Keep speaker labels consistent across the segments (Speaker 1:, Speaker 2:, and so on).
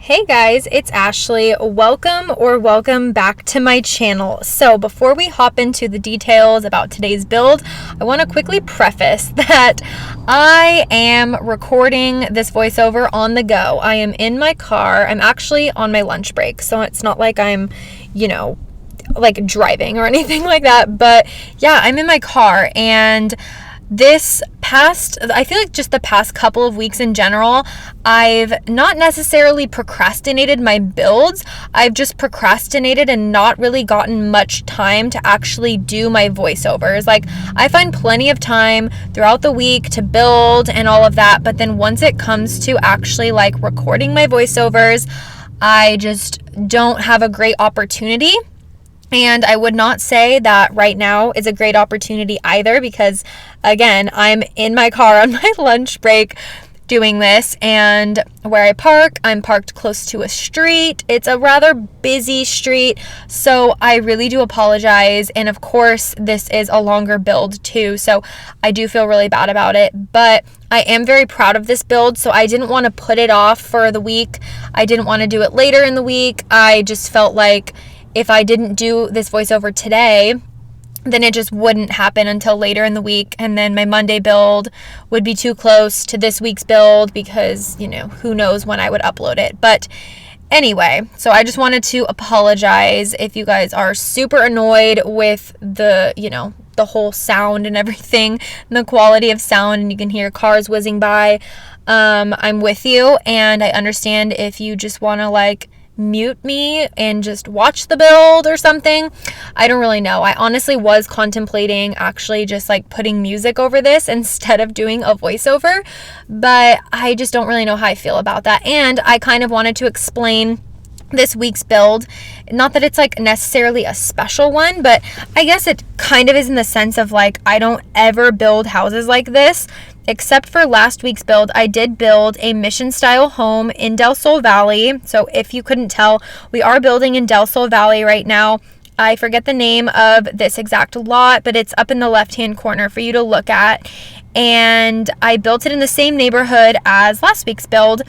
Speaker 1: Hey guys, it's Ashley. Welcome back to my channel. So before we hop into the details about today's build, I want to quickly preface that I am recording this voiceover on the go. I am in my car. I'm actually on my lunch break, so it's not like I'm, like driving or anything like that. But yeah, I'm in my car, and I feel like just the past couple of weeks in general, I've not necessarily procrastinated my builds. I've just procrastinated and not really gotten much time to actually do my voiceovers. Like, I find plenty of time throughout the week to build and all of that, but then once it comes to actually like recording my voiceovers, I just don't have a great opportunity. And I would not say that right now is a great opportunity either, because again, I'm in my car on my lunch break doing this, and where I park, I'm parked close to a street. It's a rather busy street, so I really do apologize. And of course, this is a longer build too, so I do feel really bad about it, but I am very proud of this build, so I didn't want to put it off for the week. I didn't want to do it later in the week. I just felt like if I didn't do this voiceover today, then it just wouldn't happen until later in the week, and then my Monday build would be too close to this week's build because, who knows when I would upload it. But anyway, so I just wanted to apologize if you guys are super annoyed with the whole sound and everything, and the quality of sound, and you can hear cars whizzing by. I'm with you, and I understand if you just want to mute me and just watch the build or something. I don't really know. I honestly was contemplating actually just putting music over this instead of doing a voiceover, but I just don't really know how I feel about that. And I kind of wanted to explain this week's build. Not that it's necessarily a special one, but I guess it kind of is in the sense of I don't ever build houses like this. Except for last week's build, I did build a mission-style home in Del Sol Valley. So if you couldn't tell, we are building in Del Sol Valley right now. I forget the name of this exact lot, but it's up in the left-hand corner for you to look at. And I built it in the same neighborhood as last week's build.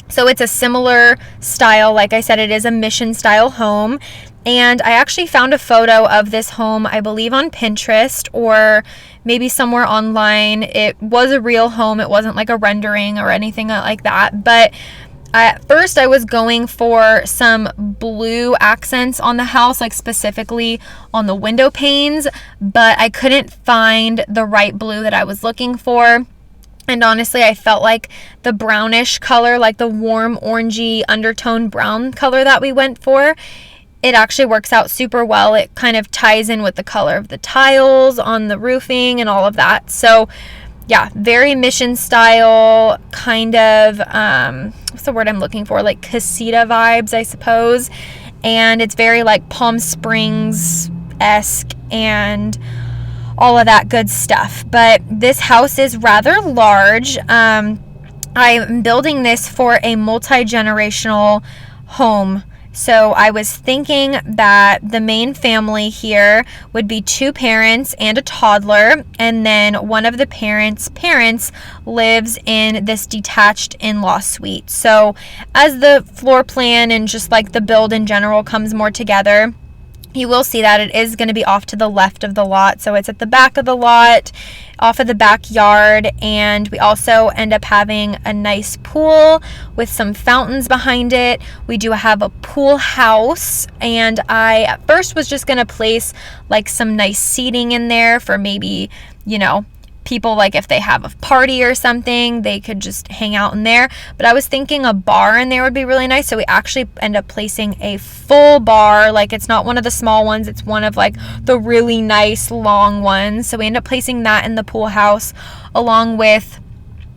Speaker 1: So it's a similar style. Like I said, it is a mission-style home. And I actually found a photo of this home, I believe on Pinterest or maybe somewhere online. It was a real home. It wasn't like a rendering or anything like that. But at first I was going for some blue accents on the house, specifically on the window panes, but I couldn't find the right blue that I was looking for. And honestly, I felt like the brownish color, the warm orangey undertone brown color that we went for, it actually works out super well. It kind of ties in with the color of the tiles on the roofing and all of that. So yeah, very mission style, kind of, what's the word I'm looking for? Casita vibes, I suppose. And it's very Palm Springs-esque and all of that good stuff. But this house is rather large. I'm building this for a multi-generational home. So I was thinking that the main family here would be 2 parents and a toddler, and then one of the parents' lives in this detached in-law suite. So as the floor plan and just the build in general comes more together, you will see that it is going to be off to the left of the lot. So it's at the back of the lot, off of the backyard, and we also end up having a nice pool with some fountains behind it. We do have a pool house, and I at first was just going to place some nice seating in there for maybe, people if they have a party or something, they could just hang out in there. But I was thinking a bar in there would be really nice, so we actually end up placing a full bar. It's not one of the small ones, it's one of the really nice long ones. So we end up placing that in the pool house, along with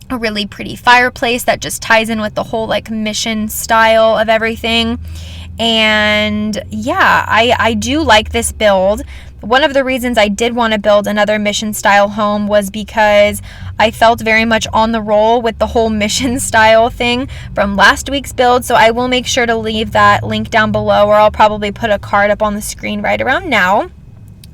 Speaker 1: a really pretty fireplace that just ties in with the whole mission style of everything. And yeah, I do like this build. One of the reasons I did want to build another mission style home was because I felt very much on the roll with the whole mission style thing from last week's build. So I will make sure to leave that link down below, or I'll probably put a card up on the screen right around now.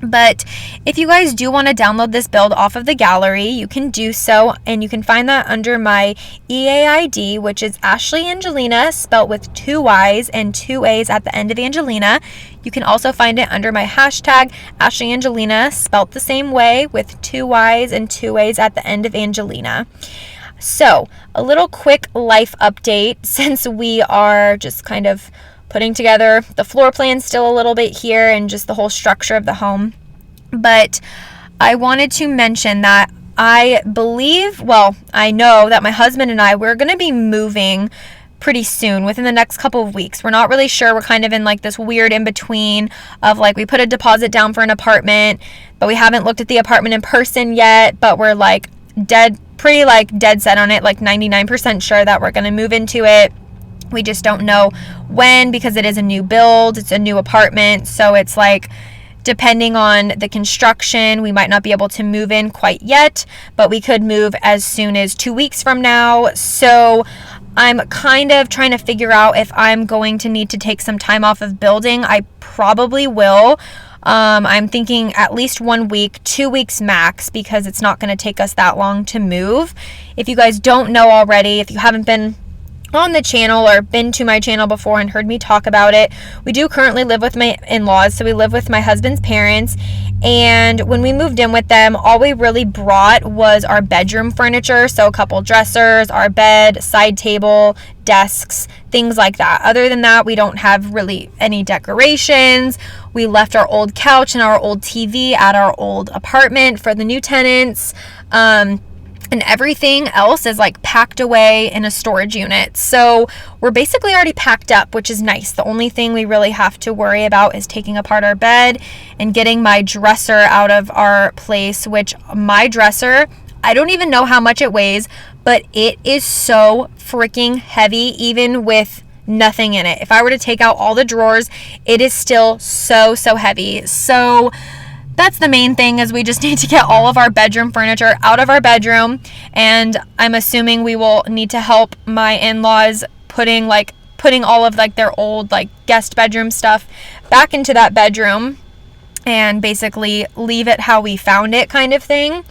Speaker 1: But if you guys do want to download this build off of the gallery, you can do so, and you can find that under my EAID, which is ashleyyangelinaa, spelt with 2 Y's and 2 A's at the end of Angelina. You can also find it under my hashtag ashleyyangelinaa, spelt the same way with 2 Y's and 2 A's at the end of Angelina. So, a little quick life update since we are just kind of putting together the floor plan still a little bit here and just the whole structure of the home. But I wanted to mention that I know that my husband and we're going to be moving pretty soon, within the next couple of weeks. We're not really sure. We're kind of in like this weird in between of like, we put a deposit down for an apartment, but we haven't looked at the apartment in person yet, but we're like pretty dead set on it, like 99% sure that we're going to move into it. We just don't know when, because it is a new build, it's a new apartment, so it's like depending on the construction, we might not be able to move in quite yet, but we could move as soon as 2 weeks from now. So I'm kind of trying to figure out if I'm going to need to take some time off of building. I probably will. I'm thinking at least 1 week, 2 weeks max, because it's not going to take us that long to move. If you guys don't know already, if you haven't been on the channel or been to my channel before and heard me talk about it, we do currently live with my in-laws. So we live with my husband's parents, and when we moved in with them, all we really brought was our bedroom furniture. So a couple dressers, our bed, side table, desks, things like that. Other than that, we don't have really any decorations. We left our old couch and our old TV at our old apartment for the new tenants. And everything else is like packed away in a storage unit. So we're basically already packed up, which is nice. The only thing we really have to worry about is taking apart our bed and getting my dresser out of our place, which my dresser, I don't even know how much it weighs, but it is so freaking heavy, even with nothing in it. If I were to take out all the drawers, it is still so heavy. So that's the main thing, is we just need to get all of our bedroom furniture out of our bedroom, and I'm assuming we will need to help my in-laws putting all of like their old like guest bedroom stuff back into that bedroom and basically leave it how we found it, kind of thing.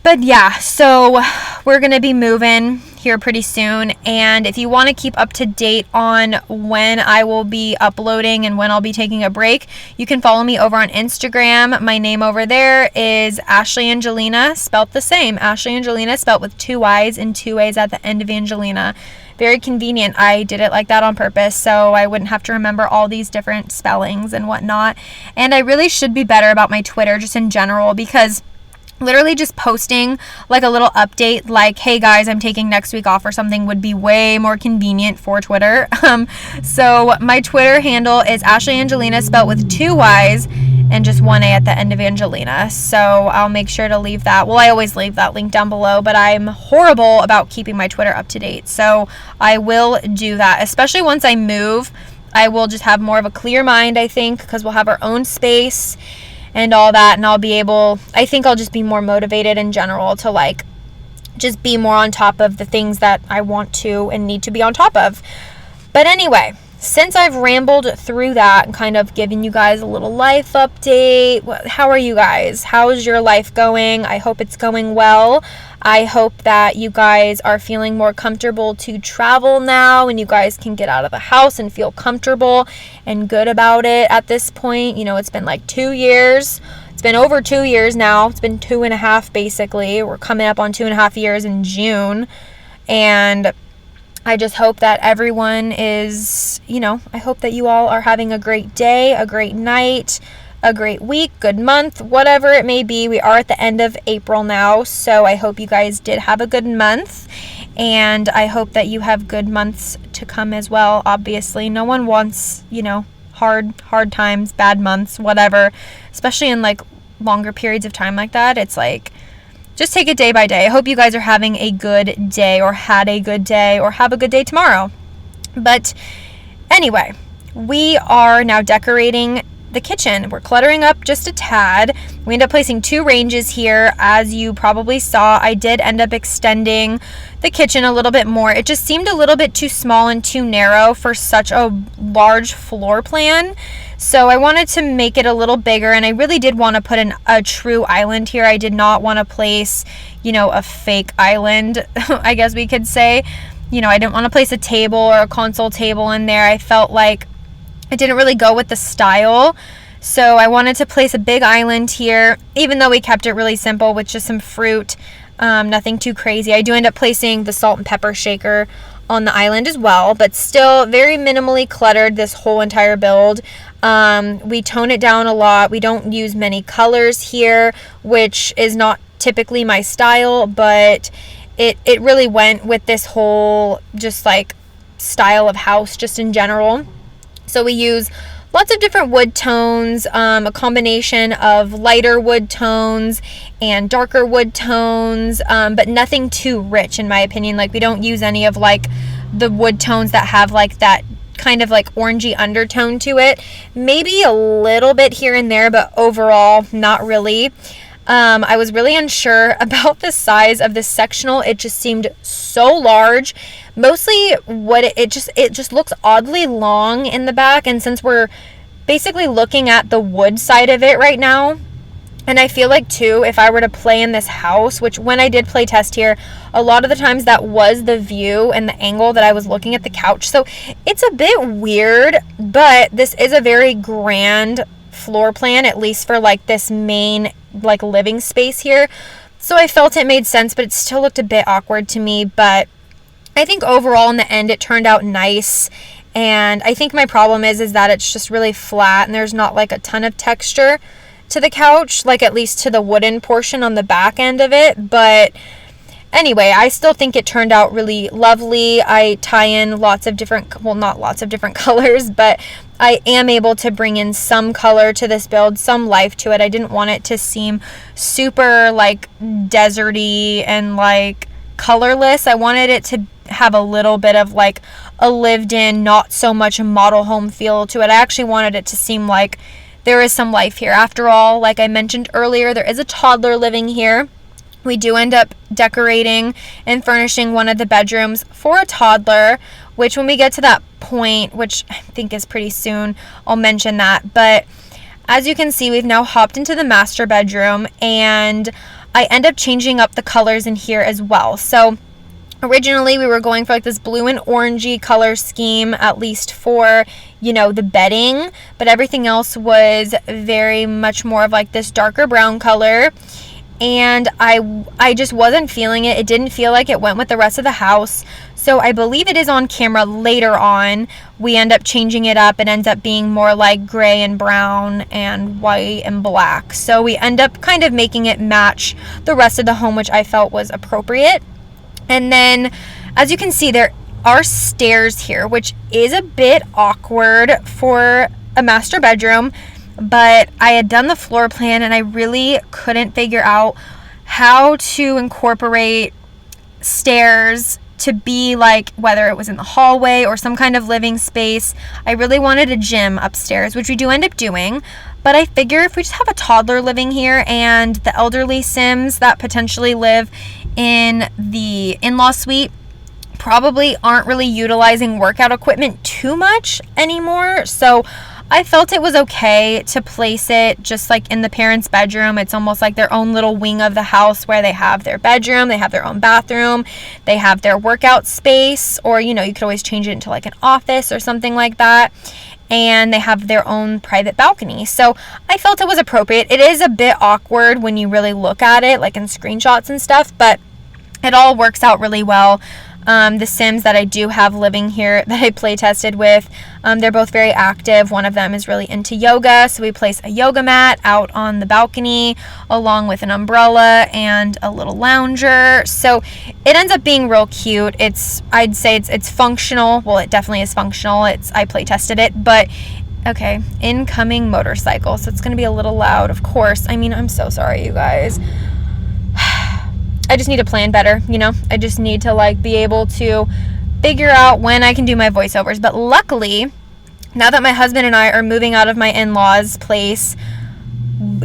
Speaker 1: But yeah, so we're going to be moving here pretty soon, and if you want to keep up to date on when I will be uploading and when I'll be taking a break, you can follow me over on Instagram. My name over there is ashleyyangelinaa, spelt the same. ashleyyangelinaa, spelt with 2 Y's and 2 A's at the end of Angelina. Very convenient. I did it like that on purpose, so I wouldn't have to remember all these different spellings and whatnot. And I really should be better about my Twitter just in general, because literally just posting like a little update like, hey guys, I'm taking next week off or something, would be way more convenient for Twitter. So my Twitter handle is ashleyyangelinaa, spelled with 2 Y's and just 1 A at the end of Angelina. So I'll make sure to leave that. Well, I always leave that link down below, but I'm horrible about keeping my Twitter up to date. So I will do that, especially once I move. I will just have more of a clear mind, I think, because we'll have our own space and all that, and I think I'll just be more motivated in general to like just be more on top of the things that I want to and need to be on top of. But anyway, since I've rambled through that and kind of given you guys a little life update, how are you guys? How's your life going? I hope it's going well. I hope that you guys are feeling more comfortable to travel now, and you guys can get out of the house and feel comfortable and good about it at this point. You know, it's been like 2 years. It's been over 2 years now. It's been 2.5 basically. We're coming up on 2.5 years in June. And I just hope that everyone is, I hope that you all are having a great day, a great night, a great week, good month, whatever it may be. We are at the end of April now, so I hope you guys did have a good month, and I hope that you have good months to come as well. Obviously, no one wants, hard times, bad months, whatever, especially in like longer periods of time like that. It's like, just take it day by day. I hope you guys are having a good day, or had a good day, or have a good day tomorrow. But anyway, we are now decorating the kitchen. We're cluttering up just a tad. We end up placing 2 ranges here. As you probably saw, I did end up extending the kitchen a little bit more. It just seemed a little bit too small and too narrow for such a large floor plan. So I wanted to make it a little bigger, and I really did want to put a true island here. I did not want to place, a fake island, I guess we could say. I didn't want to place a table or a console table in there. I felt like it didn't really go with the style. So I wanted to place a big island here, even though we kept it really simple with just some fruit, nothing too crazy. I do end up placing the salt and pepper shaker on the island as well, but still very minimally cluttered this whole entire build. We tone it down a lot. We don't use many colors here, which is not typically my style, but it really went with this whole just like style of house just in general. So we use lots of different wood tones, a combination of lighter wood tones and darker wood tones, but nothing too rich in my opinion. Like we don't use any of like the wood tones that have like that kind of like orangey undertone to it. Maybe a little bit here and there, but overall not really. I was really unsure about the size of this sectional. It just seemed so large. Mostly what it just looks oddly long in the back, and since we're basically looking at the wood side of it right now, and I feel like too, if I were to play in this house, which when I did play test here, a lot of the times that was the view and the angle that I was looking at the couch. So it's a bit weird, but this is a very grand floor plan, at least for like this main like living space here. So I felt it made sense, but it still looked a bit awkward to me. But I think overall in the end it turned out nice. And I think my problem is that it's just really flat and there's not like a ton of texture to the couch, like at least to the wooden portion on the back end of it. But anyway, I still think it turned out really lovely. I tie in lots of different, well, not lots of different colors, but I am able to bring in some color to this build, some life to it. I didn't want it to seem super like deserty and like colorless. I wanted it to have a little bit of like a lived in, not so much a model home feel to it. I actually wanted it to seem like there is some life here. After all, like I mentioned earlier, there is a toddler living here. We do end up decorating and furnishing one of the bedrooms for a toddler, which when we get to that point, which I think is pretty soon, I'll mention that. But as you can see, we've now hopped into the master bedroom, and I end up changing up the colors in here as well. So originally we were going for like this blue and orangey color scheme, at least for, the bedding, but everything else was very much more of like this darker brown color. And I just wasn't feeling it. It didn't feel like it went with the rest of the house. So I believe it is on camera later on. We end up changing it up. It ends up being more like gray and brown and white and black. So we end up kind of making it match the rest of the home, which I felt was appropriate. And then, as you can see, there are stairs here, which is a bit awkward for a master bedroom. But I had done the floor plan and I really couldn't figure out how to incorporate stairs to be like, whether it was in the hallway or some kind of living space. I really wanted a gym upstairs, which we do end up doing. But I figure if we just have a toddler living here and the elderly Sims that potentially live in the in-law suite probably aren't really utilizing workout equipment too much anymore. So I felt it was okay to place it just like in the parents' bedroom. It's almost like their own little wing of the house where they have their bedroom, they have their own bathroom, they have their workout space, or you could always change it into like an office or something like that. And they have their own private balcony. So I felt it was appropriate. It is a bit awkward when you really look at it, like in screenshots and stuff, but it all works out really well. The Sims that I do have living here that I play tested with, they're both very active. One of them is really into yoga, so we place a yoga mat out on the balcony along with an umbrella and a little lounger. So it ends up being real cute. I'd say it's functional. Well, it definitely is functional. I play tested it, but okay, incoming motorcycle. So it's going to be a little loud, of course. I mean, I'm so sorry, you guys. I just need to plan better, I just need to be able to figure out when I can do my voiceovers. But luckily, now that my husband and I are moving out of my in-laws' place,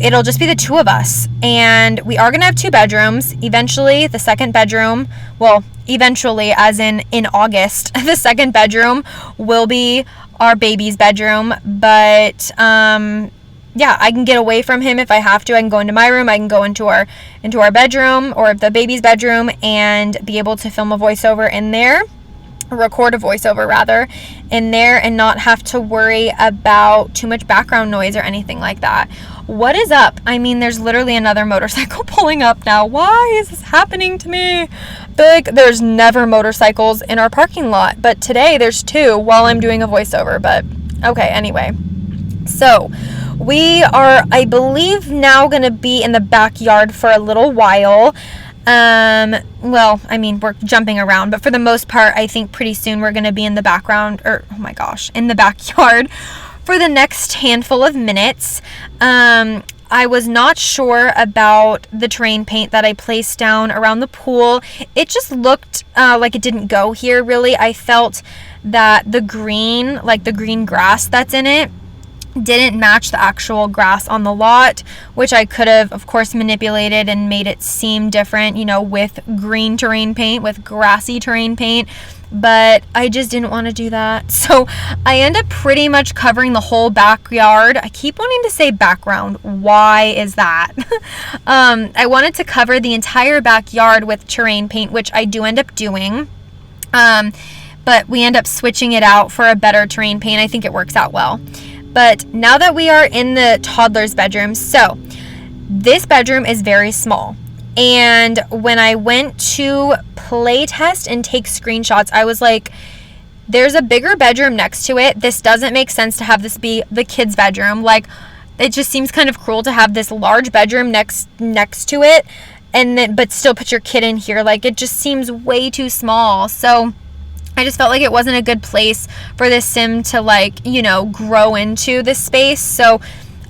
Speaker 1: it'll just be the two of us. And we are going to have 2 bedrooms. Eventually, the second bedroom, well, eventually, as in August, the second bedroom will be our baby's bedroom. But, yeah, I can get away from him if I have to. I can go into my room. I can go into our bedroom, or the baby's bedroom, and be able to film a voiceover in there. Record a voiceover rather in there, and not have to worry about too much background noise or anything like that. What is up? I mean, there's literally another motorcycle pulling up now. Why is this happening to me? I feel like there's never motorcycles in our parking lot, but today there's 2 while I'm doing a voiceover. But okay, anyway, so we are, I believe, now going to be in the backyard for a little while. Well, I mean, we're jumping around, but for the most part, I think pretty soon we're going to be in the background, or, oh my gosh, in the backyard for the next handful of minutes. I was not sure about the terrain paint that I placed down around the pool. It just looked like it didn't go here, really. I felt that the green, like the green grass that's in it, didn't match the actual grass on the lot, which I could have, of course, manipulated and made it seem different, you know, with green terrain paint, with grassy terrain paint, but I just didn't want to do that. So I end up pretty much covering the whole backyard. I keep wanting to say background. Why is that? I wanted to cover the entire backyard with terrain paint, which I do end up doing. But we end up switching it out for a better terrain paint. I think it works out well. But now that we are in the toddler's bedroom, so this bedroom is very small. And when I went to play test and take screenshots, I was like, there's a bigger bedroom next to it. This doesn't make sense to have this be the kid's bedroom. Like, it just seems kind of cruel to have this large bedroom next to it, and then but still put your kid in here. Like, it just seems way too small. So I just felt like it wasn't a good place for this sim to, like, you know, grow into this space. So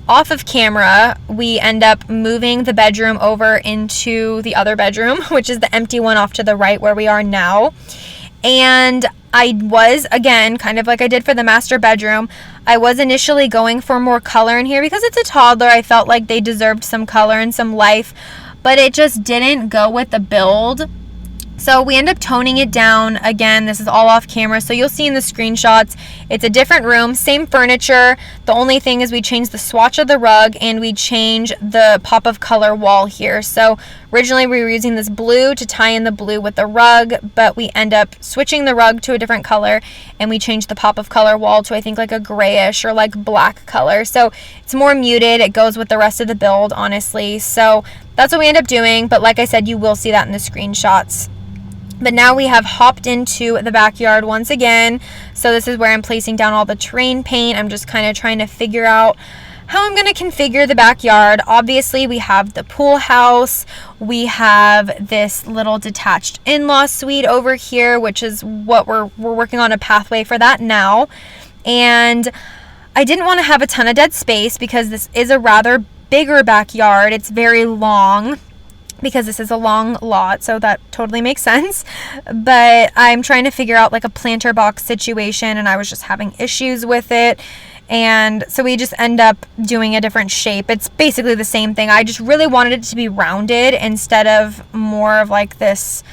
Speaker 1: off of camera, we end up moving the bedroom over into the other bedroom, which is the empty one off to the right where we are now. And I was, again, kind of like I did for the master bedroom, I was initially going for more color in here because it's a toddler. I felt like they deserved some color and some life, but it just didn't go with the build. So we end up toning it down. Again, this is all off camera, so you'll see in the screenshots, it's a different room, same furniture. The only thing is we changed the swatch of the rug and we changed the pop of color wall here. So originally we were using this blue to tie in the blue with the rug, but we end up switching the rug to a different color, and we changed the pop of color wall to, I think, like a grayish or like black color. So it's more muted. It goes with the rest of the build, honestly. So that's what we end up doing. But like I said, you will see that in the screenshots. But now we have hopped into the backyard once again. So this is where I'm placing down all the terrain paint. I'm just kind of trying to figure out how I'm going to configure the backyard. Obviously, we have the pool house. We have this little detached in-law suite over here, which is what we're working on a pathway for that now. And I didn't want to have a ton of dead space because this is a rather bigger backyard. It's very long, because this is a long lot, so that totally makes sense. But I'm trying to figure out like a planter box situation, and I was just having issues with it. And so we just end up doing a different shape. It's basically the same thing. I just really wanted it to be rounded instead of more of like this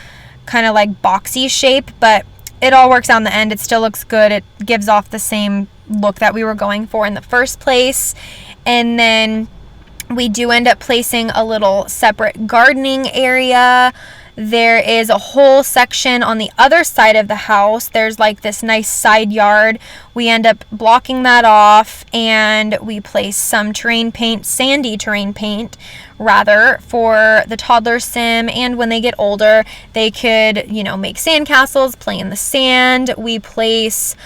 Speaker 1: kind of like boxy shape, but it all works out in the end. It still looks good. It gives off the same look that we were going for in the first place. And then we do end up placing a little separate gardening area. There is a whole section on the other side of the house. There's like this nice side yard. We end up blocking that off, and we place some terrain paint, sandy terrain paint rather, for the toddler sim. And when they get older, they could, you know, make sandcastles, play in the sand. We place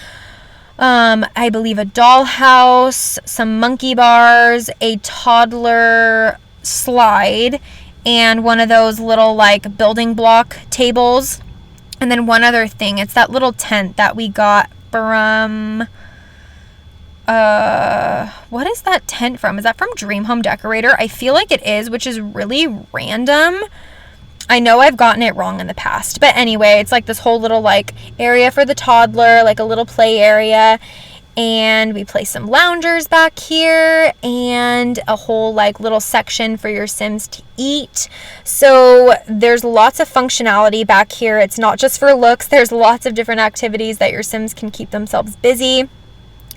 Speaker 1: I believe a dollhouse, some monkey bars, a toddler slide, and one of those little like building block tables. And then one other thing, it's that little tent that we got from, what is that tent from? Is that from Dream Home Decorator? I feel like it is, which is really random. I know I've gotten it wrong in the past, but anyway, it's like this whole little like area for the toddler, like a little play area. And we placed some loungers back here and a whole like little section for your Sims to eat. So there's lots of functionality back here. It's not just for looks. There's lots of different activities that your Sims can keep themselves busy.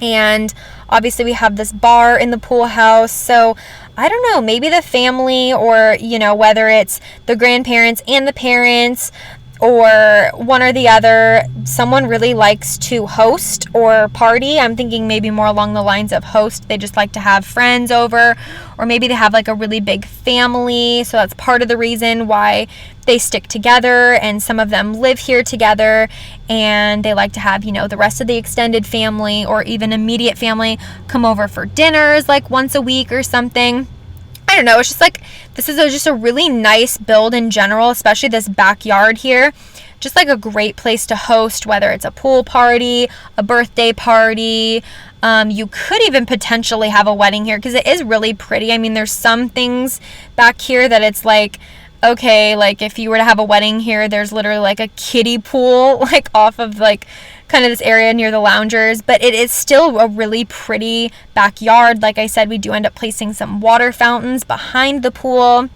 Speaker 1: And obviously we have this bar in the pool house. So I don't know, maybe the family, or, you know, whether it's the grandparents and the parents, or one or the other, someone really likes to host or party. I'm thinking maybe more along the lines of host. They just like to have friends over, or maybe they have like a really big family. So that's part of the reason why they stick together, and some of them live here together, and they like to have, you know, the rest of the extended family or even immediate family come over for dinners like once a week or something. I don't know, it's just like, this is just a really nice build in general, especially this backyard here. Just like a great place to host, whether it's a pool party, a birthday party. You could even potentially have a wedding here because it is really pretty. I mean, there's some things back here that it's like, okay, like if you were to have a wedding here, there's literally like a kiddie pool like off of like kind of this area near the loungers, but it is still a really pretty backyard. Like I said, we do end up placing some water fountains behind the pool,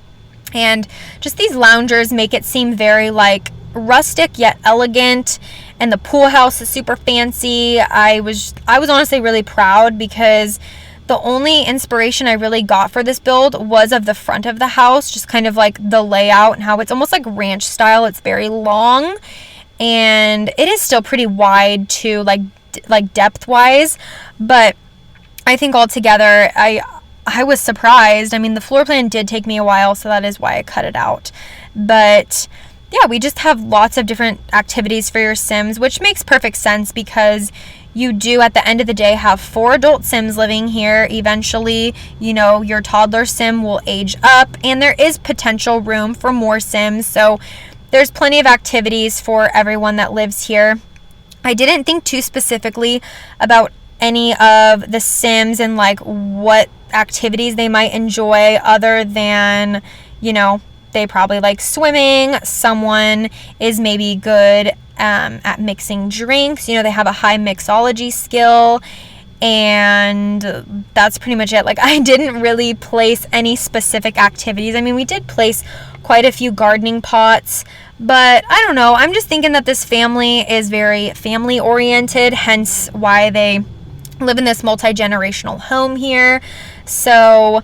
Speaker 1: and just these loungers make it seem very like rustic yet elegant. And the pool house is super fancy. I was honestly really proud because the only inspiration I really got for this build was of the front of the house, just kind of like the layout and how it's almost like ranch style. It's very long, and it is still pretty wide too, like depth wise. But I think altogether, I was surprised. I mean, the floor plan did take me a while, so that is why I cut it out. But yeah, we just have lots of different activities for your Sims, which makes perfect sense because you do, at the end of the day, have 4 adult Sims living here. Eventually, you know, your toddler Sim will age up, and there is potential room for more Sims. So there's plenty of activities for everyone that lives here. I didn't think too specifically about any of the Sims and like what activities they might enjoy, other than, you know, they probably like swimming. Someone is maybe good at mixing drinks. You know, they have a high mixology skill, and that's pretty much it. Like, I didn't really place any specific activities. I mean, we did place quite a few gardening pots, but I don't know. I'm just thinking that this family is very family oriented, hence why they live in this multi-generational home here. So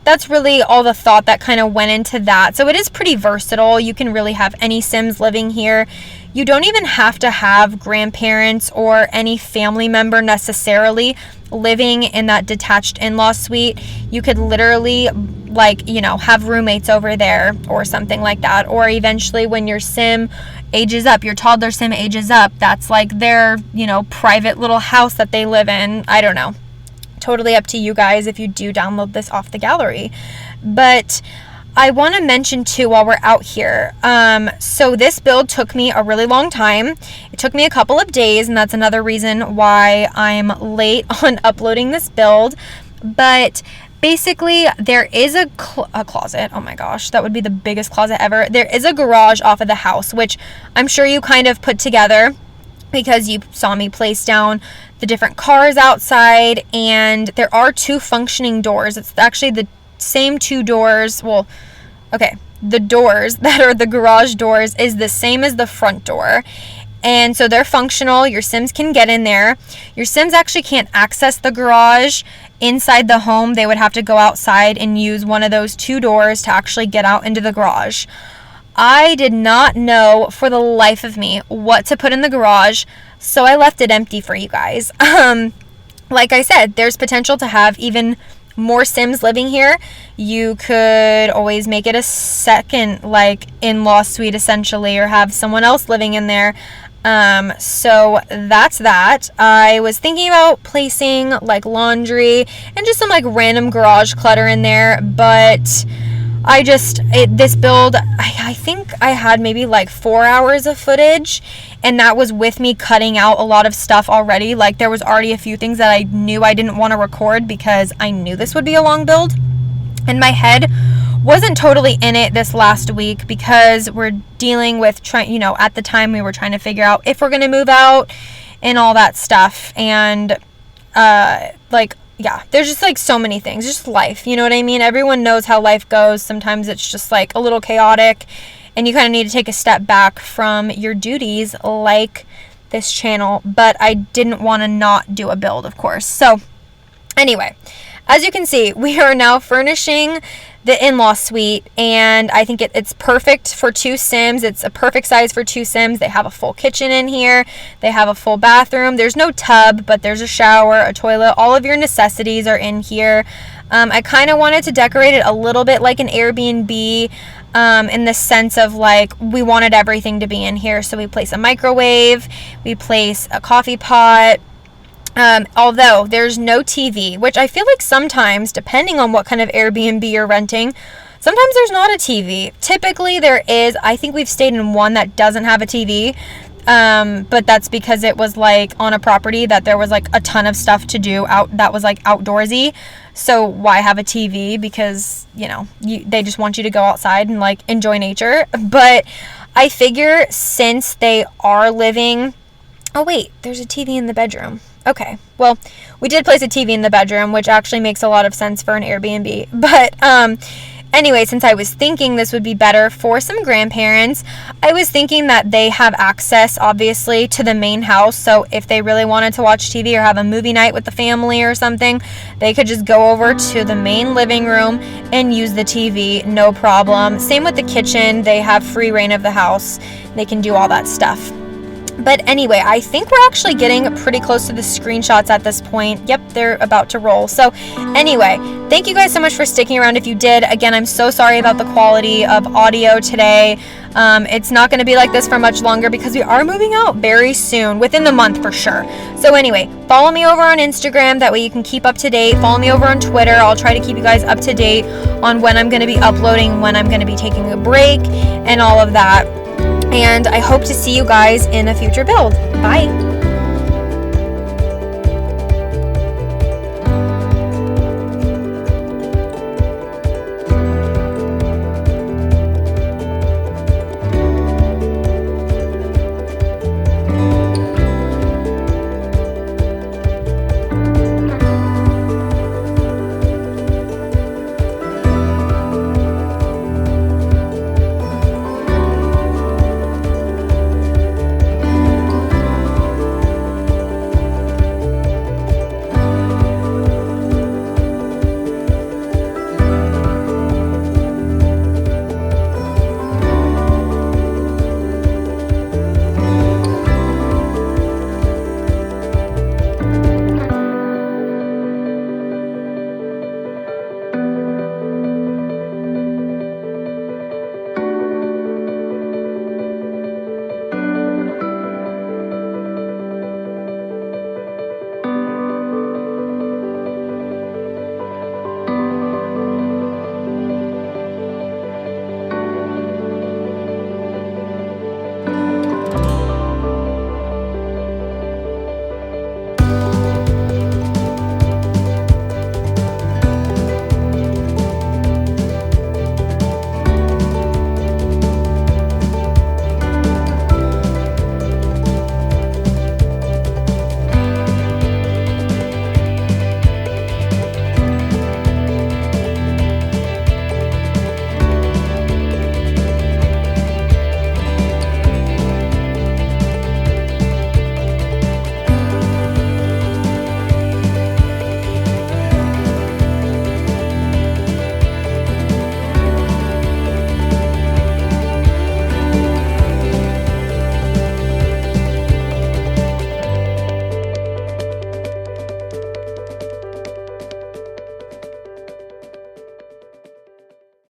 Speaker 1: that's really all the thought that kind of went into that. So it is pretty versatile. You can really have any Sims living here. You don't even have to have grandparents or any family member necessarily living in that detached in-law suite. You could literally, like, you know, have roommates over there or something like that. Or eventually when your Sim ages up, your toddler Sim ages up, that's like their, you know, private little house that they live in. I don't know. Totally up to you guys if you do download this off the gallery. But I want to mention too, while we're out here, so this build took me a really long time. It took me a couple of days, and that's another reason why I'm late on uploading this build. But basically, there is a closet. Oh my gosh, that would be the biggest closet ever. There is a garage off of the house, which I'm sure you kind of put together because you saw me place down the different cars outside, and there are 2 functioning doors. It's actually the same 2 doors. Well, okay, the doors that are the garage doors is the same as the front door, and so they're functional. Your Sims can get in there. Your Sims actually can't access the garage inside the home. They would have to go outside and use one of those 2 doors to actually get out into the garage. I did not know for the life of me what to put in the garage, so I left it empty for you guys. Like I said, there's potential to have even more Sims living here. You could always make it a second, like, in-law suite essentially, or have someone else living in there. So that's that. I was thinking about placing like laundry and just some like random garage clutter in there, but this build, I think I had maybe like 4 hours of footage, and that was with me cutting out a lot of stuff already. Like, there was already a few things that I knew I didn't want to record because I knew this would be a long build, and my head wasn't totally in it this last week because we're dealing with at the time we were trying to figure out if we're going to move out and all that stuff. And Yeah, there's just like so many things, just life, you know what I mean? Everyone knows how life goes. Sometimes it's just like a little chaotic, and you kind of need to take a step back from your duties like this channel, but I didn't want to not do a build, of course. So anyway, as you can see, we are now furnishing the in-law suite, and I think it's perfect for 2 Sims. It's a perfect size for 2 Sims. They have a full kitchen in here. They have a full bathroom. There's no tub, but there's a shower, a toilet. All of your necessities are in here. I kind of wanted to decorate it a little bit like an Airbnb, in the sense of like we wanted everything to be in here. So we place a microwave, we place a coffee pot. Although there's no TV, which I feel like sometimes, depending on what kind of Airbnb you're renting, sometimes there's not a TV. Typically there is. I think we've stayed in one that doesn't have a TV, but that's because it was like on a property that there was like a ton of stuff to do that was like outdoorsy. So why have a TV? Because, you know, they just want you to go outside and like enjoy nature. But I figure since they are living... Oh wait, there's a TV in the bedroom. Okay, well, we did place a TV in the bedroom, which actually makes a lot of sense for an Airbnb. But anyway, since I was thinking this would be better for some grandparents, I was thinking that they have access, obviously, to the main house. So if they really wanted to watch TV or have a movie night with the family or something, they could just go over to the main living room and use the TV, no problem. Same with the kitchen. They have free reign of the house. They can do all that stuff. But anyway, I think we're actually getting pretty close to the screenshots at this point. Yep, they're about to roll. So anyway, thank you guys so much for sticking around if you did. Again, I'm so sorry about the quality of audio today. It's not going to be like this for much longer because we are moving out very soon, within the month for sure. So anyway, follow me over on Instagram. That way you can keep up to date. Follow me over on Twitter. I'll try to keep you guys up to date on when I'm going to be uploading, when I'm going to be taking a break, and all of that. And I hope to see you guys in a future build. Bye.